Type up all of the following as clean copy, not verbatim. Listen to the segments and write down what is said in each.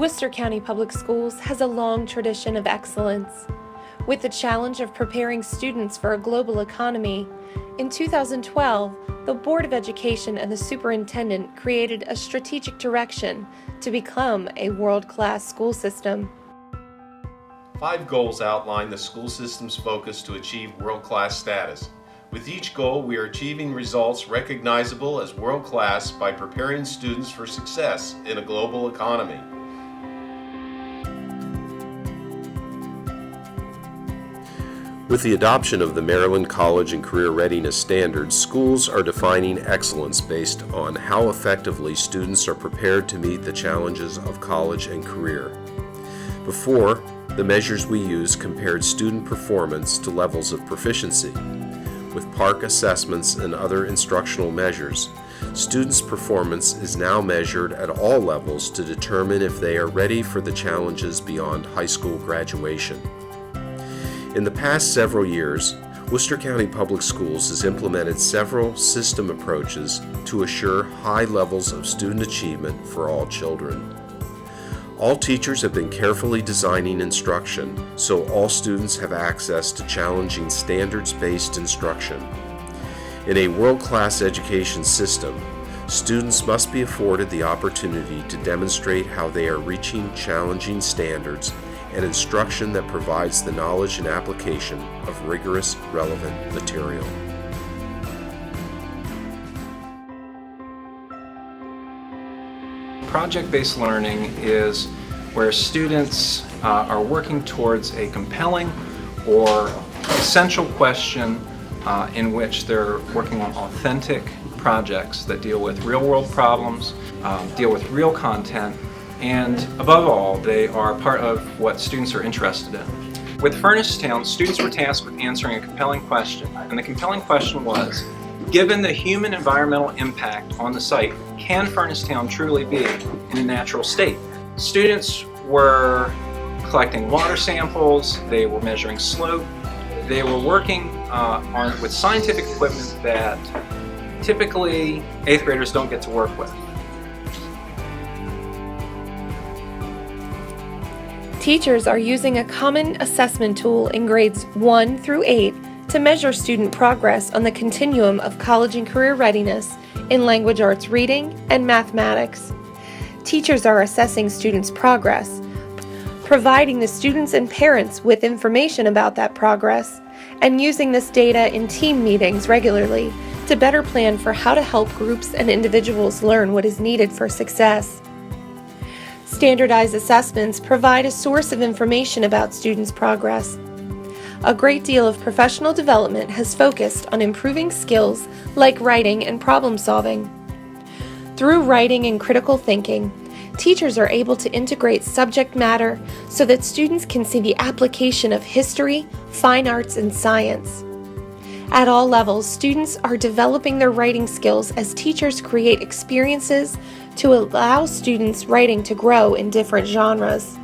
Worcester County Public Schools has a long tradition of excellence. With the challenge of preparing students for a global economy, in 2012, the Board of Education and the Superintendent created a strategic direction to become a world-class school system. 5 goals outline the school system's focus to achieve world-class status. With each goal, we are achieving results recognizable as world-class by preparing students for success in a global economy. With the adoption of the Maryland College and Career Readiness Standards, schools are defining excellence based on how effectively students are prepared to meet the challenges of college and career. Before, the measures we used compared student performance to levels of proficiency. With PARCC assessments and other instructional measures, students' performance is now measured at all levels to determine if they are ready for the challenges beyond high school graduation. In the past several years, Worcester County Public Schools has implemented several system approaches to assure high levels of student achievement for all children. All teachers have been carefully designing instruction so all students have access to challenging standards-based instruction. In a world-class education system, students must be afforded the opportunity to demonstrate how they are reaching challenging standards and instruction that provides the knowledge and application of rigorous, relevant material. Project-based learning is where students are working towards a compelling or essential question in which they're working on authentic projects that deal with real-world problems, deal with real content, and above all, they are part of what students are interested in. With Furnace Town, students were tasked with answering a compelling question, and the compelling question was, given the human environmental impact on the site, can Furnace Town truly be in a natural state? Students were collecting water samples, they were measuring slope, they were working with scientific equipment that typically 8th graders don't get to work with. Teachers are using a common assessment tool in grades 1 through 8 to measure student progress on the continuum of college and career readiness in language arts reading and mathematics. Teachers are assessing students' progress, providing the students and parents with information about that progress, and using this data in team meetings regularly to better plan for how to help groups and individuals learn what is needed for success. Standardized assessments provide a source of information about students' progress. A great deal of professional development has focused on improving skills like writing and problem solving. Through writing and critical thinking, teachers are able to integrate subject matter so that students can see the application of history, fine arts, and science. At all levels, students are developing their writing skills as teachers create experiences to allow students' writing to grow in different genres.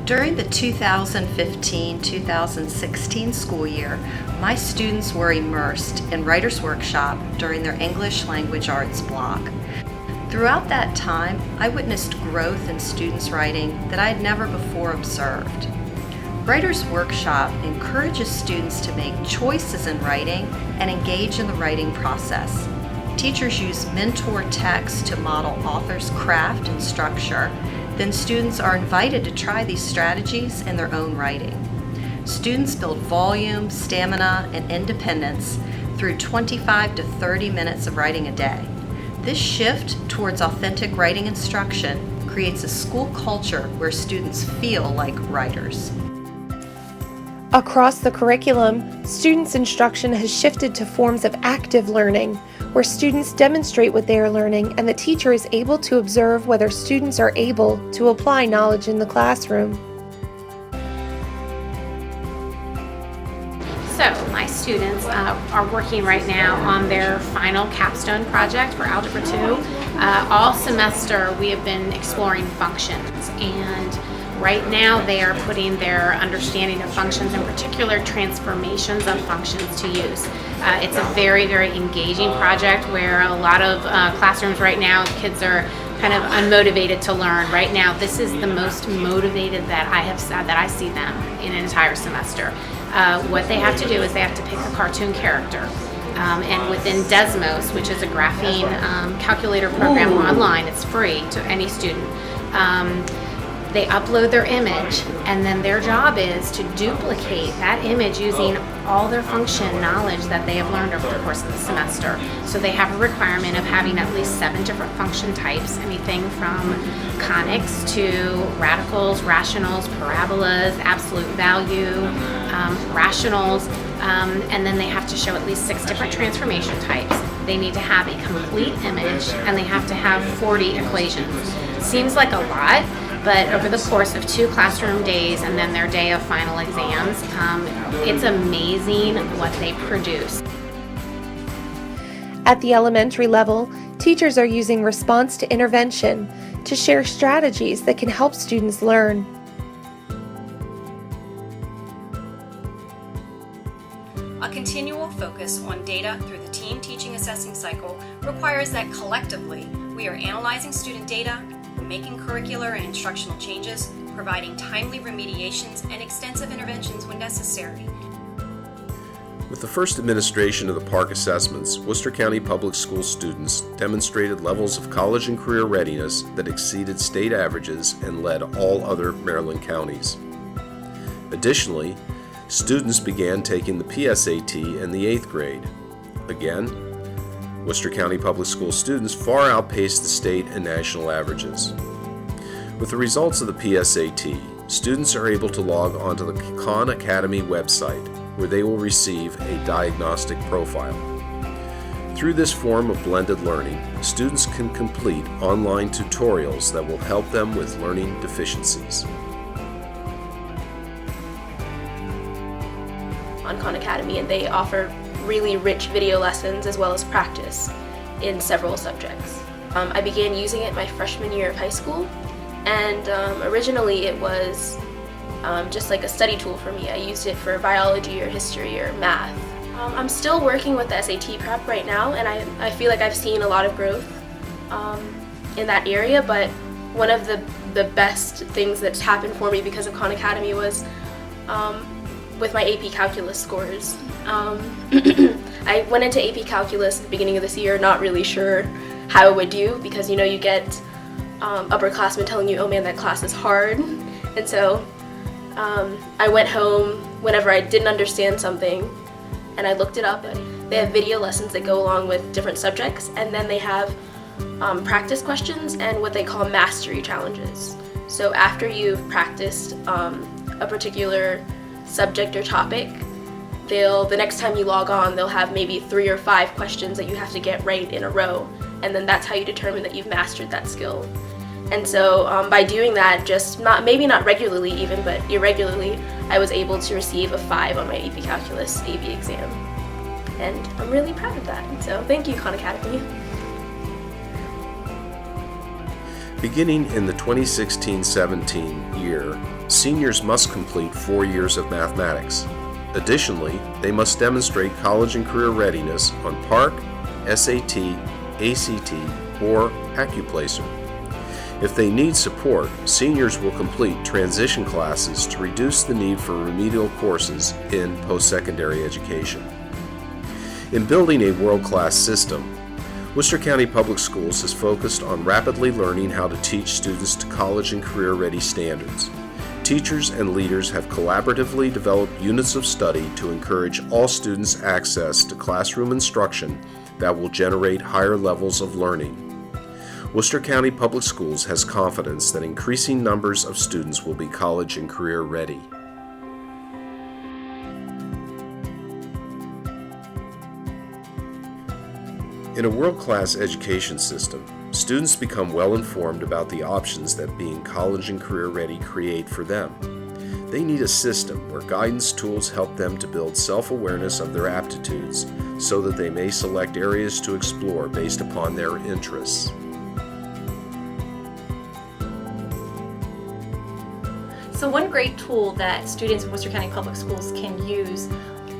During the 2015-2016 school year, my students were immersed in Writer's Workshop during their English Language Arts block. Throughout that time, I witnessed growth in students' writing that I had never before observed. Writer's Workshop encourages students to make choices in writing and engage in the writing process. Teachers use mentor texts to model authors' craft and structure. Then students are invited to try these strategies in their own writing. Students build volume, stamina, and independence through 25 to 30 minutes of writing a day. This shift towards authentic writing instruction creates a school culture where students feel like writers. Across the curriculum, students' instruction has shifted to forms of active learning, where students demonstrate what they are learning and the teacher is able to observe whether students are able to apply knowledge in the classroom. So my students are working right now on their final capstone project for Algebra 2. All semester we have been exploring functions, and Right now they are putting their understanding of functions, in particular transformations of functions, to use. It's a very, very engaging project where a lot of classrooms right now, kids are kind of unmotivated to learn. Right now, this is the most motivated that I see them in an entire semester. What they have to do is they have to pick a cartoon character. And within Desmos, which is a graphing calculator program online, it's free to any student. They upload their image, and then their job is to duplicate that image using all their function knowledge that they have learned over the course of the semester. So they have a requirement of having at least 7 different function types, anything from conics to radicals, rationals, parabolas, absolute value, rationals, and then they have to show at least 6 different transformation types. They need to have a complete image, and they have to have 40 equations. Seems like a lot, but over the course of 2 classroom days and then their day of final exams, it's amazing what they produce. At the elementary level, teachers are using response to intervention to share strategies that can help students learn. A continual focus on data through the team teaching assessing cycle requires that collectively we are analyzing student data, making curricular and instructional changes, providing timely remediations, and extensive interventions when necessary. With the first administration of the PARCC assessments, Worcester County Public Schools students demonstrated levels of college and career readiness that exceeded state averages and led all other Maryland counties. Additionally, students began taking the PSAT in the 8th grade. Again, Worcester County Public Schools students far outpaced the state and national averages. With the results of the PSAT, students are able to log onto the Khan Academy website, where they will receive a diagnostic profile. Through this form of blended learning, students can complete online tutorials that will help them with learning deficiencies. On Khan Academy, and they offer really rich video lessons as well as practice in several subjects. I began using it my freshman year of high school, and originally it was just like a study tool for me. I used it for biology or history or math. I'm still working with the SAT prep right now, and I feel like I've seen a lot of growth in that area, but one of the best things that's happened for me because of Khan Academy was with my AP Calculus scores. I went into AP Calculus at the beginning of this year not really sure how it would do, because you get upperclassmen telling you, oh man, that class is hard. And so I went home whenever I didn't understand something and I looked it up. They have video lessons that go along with different subjects, and then they have practice questions and what they call mastery challenges. So after you've practiced a particular subject or topic, the next time you log on, they'll have maybe 3 or 5 questions that you have to get right in a row, and then that's how you determine that you've mastered that skill. And so by doing that, maybe not regularly even, but irregularly, I was able to receive a 5 on my AP Calculus AB exam. And I'm really proud of that, so thank you, Khan Academy. Beginning in the 2016-17 year, seniors must complete 4 years of mathematics. Additionally, they must demonstrate college and career readiness on PARCC, SAT, ACT, or Accuplacer. If they need support, seniors will complete transition classes to reduce the need for remedial courses in post-secondary education. In building a world-class system, Worcester County Public Schools has focused on rapidly learning how to teach students to college and career-ready standards. Teachers and leaders have collaboratively developed units of study to encourage all students access to classroom instruction that will generate higher levels of learning. Worcester County Public Schools has confidence that increasing numbers of students will be college and career ready. In a world-class education system, students become well-informed about the options that being college and career ready create for them. They need a system where guidance tools help them to build self-awareness of their aptitudes so that they may select areas to explore based upon their interests. So one great tool that students in Worcester County Public Schools can use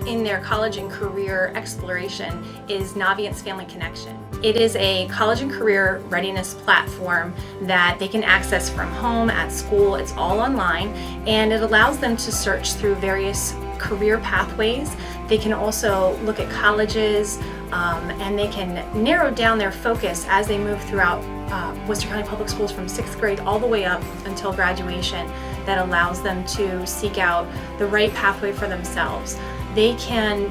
in their college and career exploration is Navient's Family Connection. It is a college and career readiness platform that they can access from home, at school. It's all online, and it allows them to search through various career pathways. They can also look at colleges, and they can narrow down their focus as they move throughout Worcester County Public Schools from 6th grade all the way up until graduation. That allows them to seek out the right pathway for themselves. They can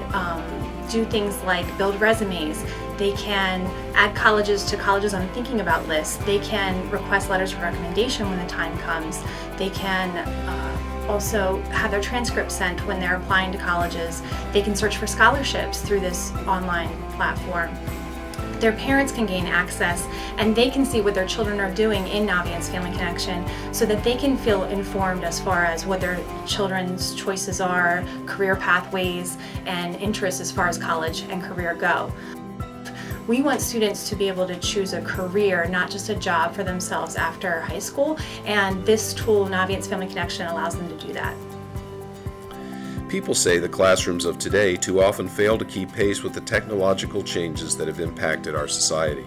do things like build resumes. They can add colleges to colleges I'm thinking about lists. They can request letters of recommendation when the time comes. They can also have their transcripts sent when they're applying to colleges. They can search for scholarships through this online platform. Their parents can gain access, and they can see what their children are doing in Navient's Family Connection so that they can feel informed as far as what their children's choices are, career pathways, and interests as far as college and career go. We want students to be able to choose a career, not just a job for themselves after high school, and this tool, Navient's Family Connection, allows them to do that. People say the classrooms of today too often fail to keep pace with the technological changes that have impacted our society.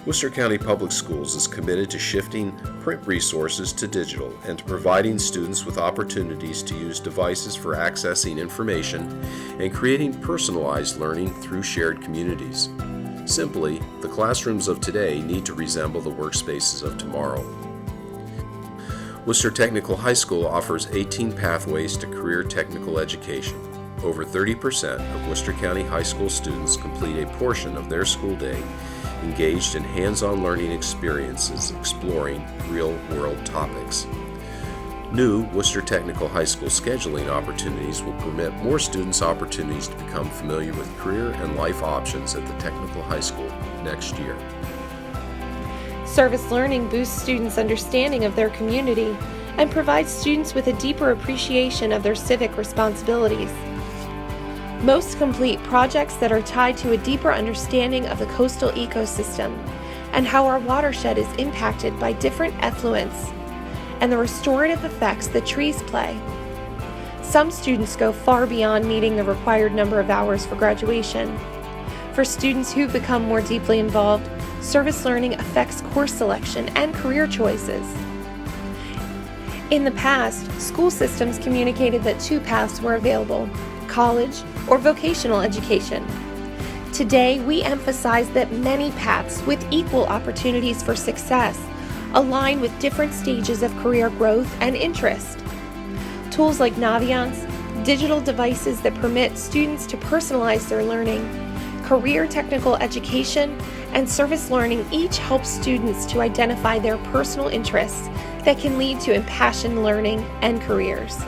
Worcester County Public Schools is committed to shifting print resources to digital and to providing students with opportunities to use devices for accessing information and creating personalized learning through shared communities. Simply, the classrooms of today need to resemble the workspaces of tomorrow. Worcester Technical High School offers 18 pathways to career technical education. Over 30% of Worcester County High School students complete a portion of their school day engaged in hands-on learning experiences exploring real-world topics. New Worcester Technical High School scheduling opportunities will permit more students opportunities to become familiar with career and life options at the Technical High School next year. Service learning boosts students' understanding of their community and provides students with a deeper appreciation of their civic responsibilities. Most complete projects that are tied to a deeper understanding of the coastal ecosystem and how our watershed is impacted by different effluents and the restorative effects that trees play. Some students go far beyond meeting the required number of hours for graduation. For students who've become more deeply involved, service learning affects course selection and career choices. In the past, school systems communicated that two paths were available: college or vocational education. Today, we emphasize that many paths with equal opportunities for success align with different stages of career growth and interest. Tools like Navient's, digital devices that permit students to personalize their learning, career technical education, and service learning each help students to identify their personal interests that can lead to impassioned learning and careers.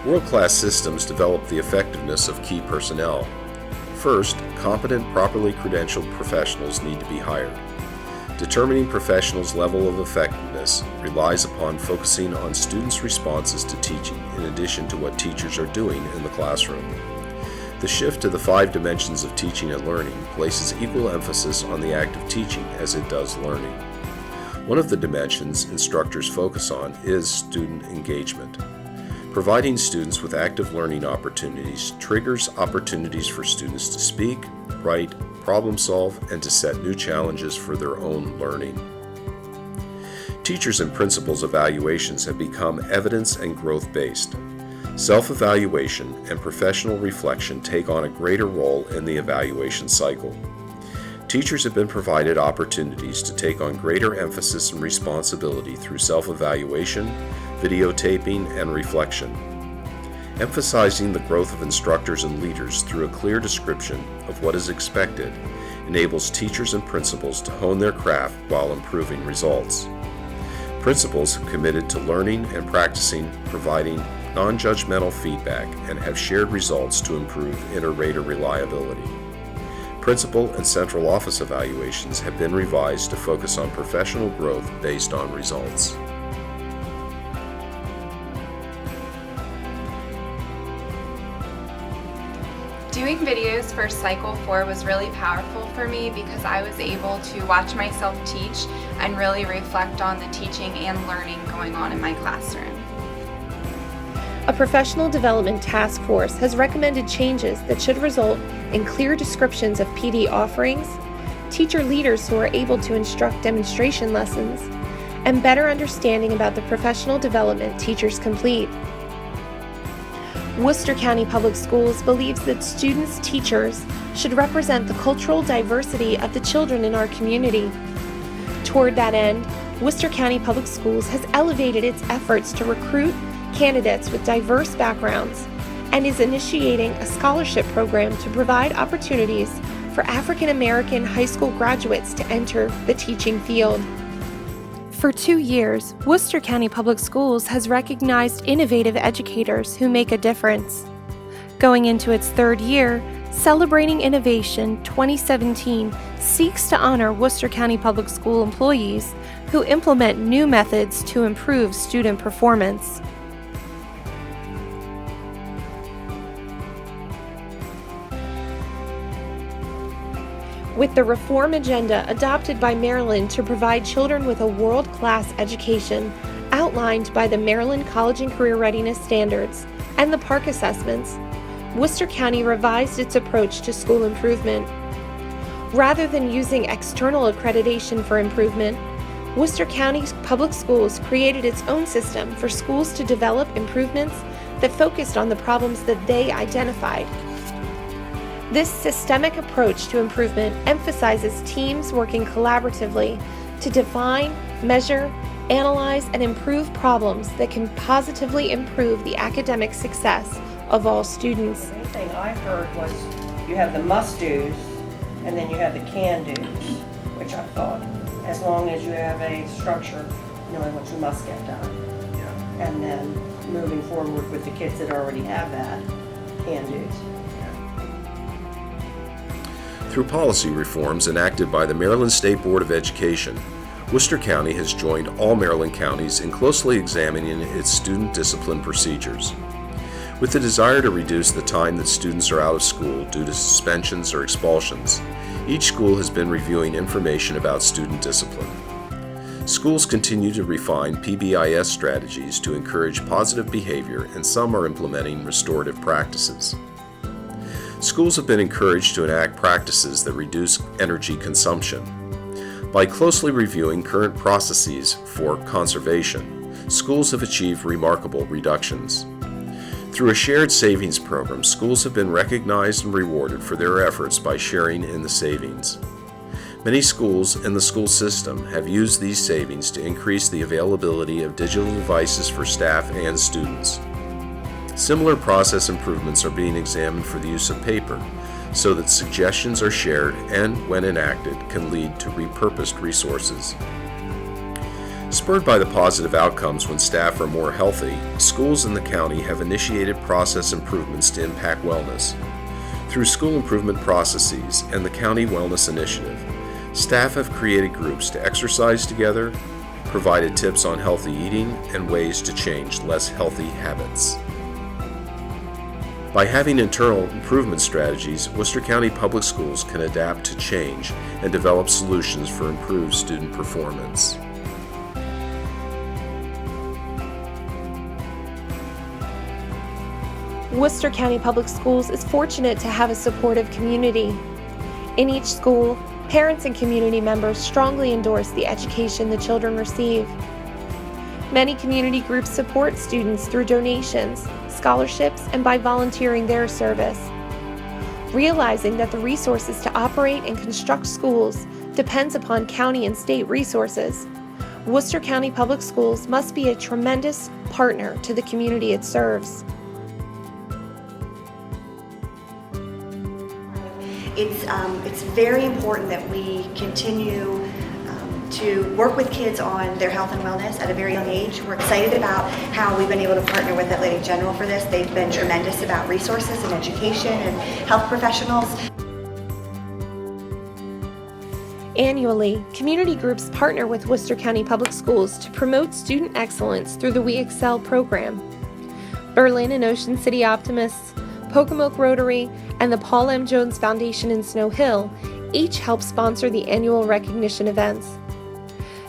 World-class systems develop the effectiveness of key personnel. First, competent, properly credentialed professionals need to be hired. Determining professionals' level of effectiveness relies upon focusing on students' responses to teaching in addition to what teachers are doing in the classroom. The shift to the 5 dimensions of teaching and learning places equal emphasis on the act of teaching as it does learning. One of the dimensions instructors focus on is student engagement. Providing students with active learning opportunities triggers opportunities for students to speak, write, problem solve, and to set new challenges for their own learning. Teachers and principals' evaluations have become evidence and growth-based. Self-evaluation and professional reflection take on a greater role in the evaluation cycle. Teachers have been provided opportunities to take on greater emphasis and responsibility through self-evaluation, videotaping, and reflection. Emphasizing the growth of instructors and leaders through a clear description of what is expected enables teachers and principals to hone their craft while improving results. Principals have committed to learning and practicing providing non-judgmental feedback and have shared results to improve inter-rater reliability. Principal and central office evaluations have been revised to focus on professional growth based on results. Doing videos for Cycle 4 was really powerful for me because I was able to watch myself teach and really reflect on the teaching and learning going on in my classroom. A professional development task force has recommended changes that should result in clear descriptions of PD offerings, teacher leaders who are able to instruct demonstration lessons, and better understanding about the professional development teachers complete. Worcester County Public Schools believes that students' teachers should represent the cultural diversity of the children in our community. Toward that end, Worcester County Public Schools has elevated its efforts to recruit candidates with diverse backgrounds and is initiating a scholarship program to provide opportunities for African American high school graduates to enter the teaching field. For 2 years, Worcester County Public Schools has recognized innovative educators who make a difference. Going into its 3rd year, Celebrating Innovation 2017 seeks to honor Worcester County Public School employees who implement new methods to improve student performance. With the reform agenda adopted by Maryland to provide children with a world-class education outlined by the Maryland College and Career Readiness Standards and the Park Assessments, Worcester County revised its approach to school improvement. Rather than using external accreditation for improvement, Worcester County Public Schools created its own system for schools to develop improvements that focused on the problems that they identified. This systemic approach to improvement emphasizes teams working collaboratively to define, measure, analyze, and improve problems that can positively improve the academic success of all students. The thing I heard was you have the must-dos and then you have the can-dos, which I thought, as long as you have a structure, knowing what you must get done. Yeah. And then moving forward with the kids that already have that, can-dos. Through policy reforms enacted by the Maryland State Board of Education, Worcester County has joined all Maryland counties in closely examining its student discipline procedures. With the desire to reduce the time that students are out of school due to suspensions or expulsions, each school has been reviewing information about student discipline. Schools continue to refine PBIS strategies to encourage positive behavior, and some are implementing restorative practices. Schools have been encouraged to enact practices that reduce energy consumption. By closely reviewing current processes for conservation, schools have achieved remarkable reductions. Through a shared savings program, schools have been recognized and rewarded for their efforts by sharing in the savings. Many schools in the school system have used these savings to increase the availability of digital devices for staff and students. Similar process improvements are being examined for the use of paper, so that suggestions are shared and, when enacted, can lead to repurposed resources. Spurred by the positive outcomes when staff are more healthy, schools in the county have initiated process improvements to impact wellness. Through school improvement processes and the County Wellness Initiative, staff have created groups to exercise together, provided tips on healthy eating, and ways to change less healthy habits. By having internal improvement strategies, Worcester County Public Schools can adapt to change and develop solutions for improved student performance. Worcester County Public Schools is fortunate to have a supportive community. In each school, parents and community members strongly endorse the education the children receive. Many community groups support students through donations, scholarships, and by volunteering their service. Realizing that the resources to operate and construct schools depends upon county and state resources, Worcester County Public Schools must be a tremendous partner to the community it serves. It's very important that we continue to work with kids on their health and wellness at a very young age. We're excited about how we've been able to partner with Atlantic General for this. They've been tremendous about resources and education and health professionals. Annually, community groups partner with Worcester County Public Schools to promote student excellence through the We Excel program. Berlin and Ocean City Optimists, Pocomoke Rotary, and the Paul M. Jones Foundation in Snow Hill each help sponsor the annual recognition events.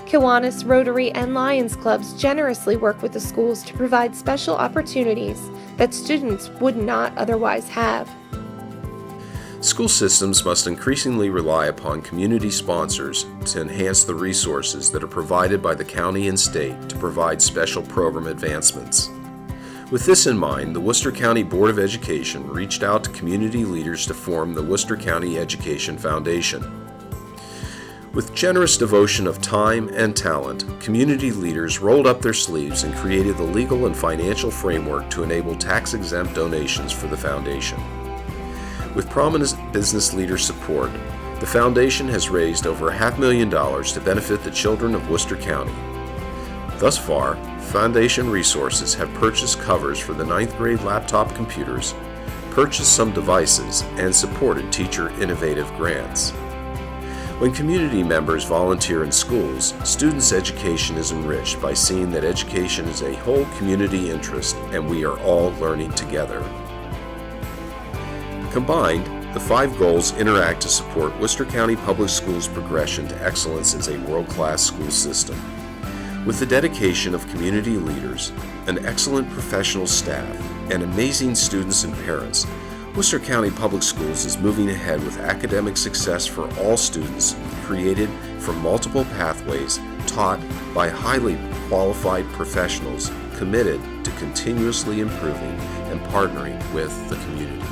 Kiwanis, Rotary, and Lions Clubs generously work with the schools to provide special opportunities that students would not otherwise have. School systems must increasingly rely upon community sponsors to enhance the resources that are provided by the county and state to provide special program advancements. With this in mind, the Worcester County Board of Education reached out to community leaders to form the Worcester County Education Foundation. With generous devotion of time and talent, community leaders rolled up their sleeves and created the legal and financial framework to enable tax-exempt donations for the foundation. With prominent business leader support, the foundation has raised over $500,000 to benefit the children of Worcester County. Thus far, foundation resources have purchased covers for the 9th grade laptop computers, purchased some devices, and supported teacher innovative grants. When community members volunteer in schools, students' education is enriched by seeing that education is a whole community interest and we are all learning together. Combined, the 5 goals interact to support Worcester County Public Schools' progression to excellence as a world-class school system. With the dedication of community leaders, an excellent professional staff, and amazing students and parents, Worcester County Public Schools is moving ahead with academic success for all students, created from multiple pathways taught by highly qualified professionals committed to continuously improving and partnering with the community.